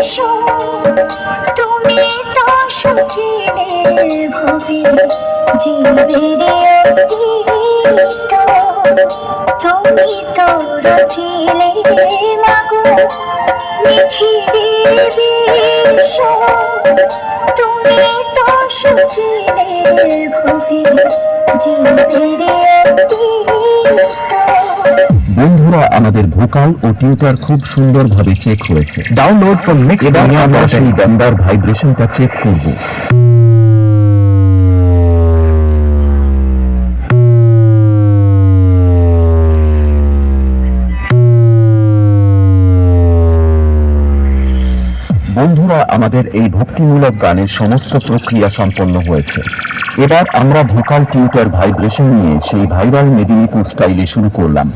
এসো, তুমি তো সূচিলে ভবে জীবের অস্তিত্ব, তুমি তো রচিলে মাগো পৃথিবীর বিশ্ব, তুমি তো সূচিলে ভবে জীবের অস্তিত্ব। বন্ধুরা, আমাদের ভোকাল ও টিউটার খুব সুন্দরভাবে চেক হয়েছে। Download from এবার আমরা সেই mixedmedia.in. গান্ডার ভাইব্রেশনটা চেক করব। বন্ধুরা, আমাদের এই ভক্তিমূলক গানের সমস্ত প্রক্রিয়া সম্পন্ন হয়েছে। এবার আমরা ভোকাল টিউটার ভাইব্রেশন নিয়ে সেই ভাইরাল মেদিনীপুর স্টাইলে শুরু করলাম।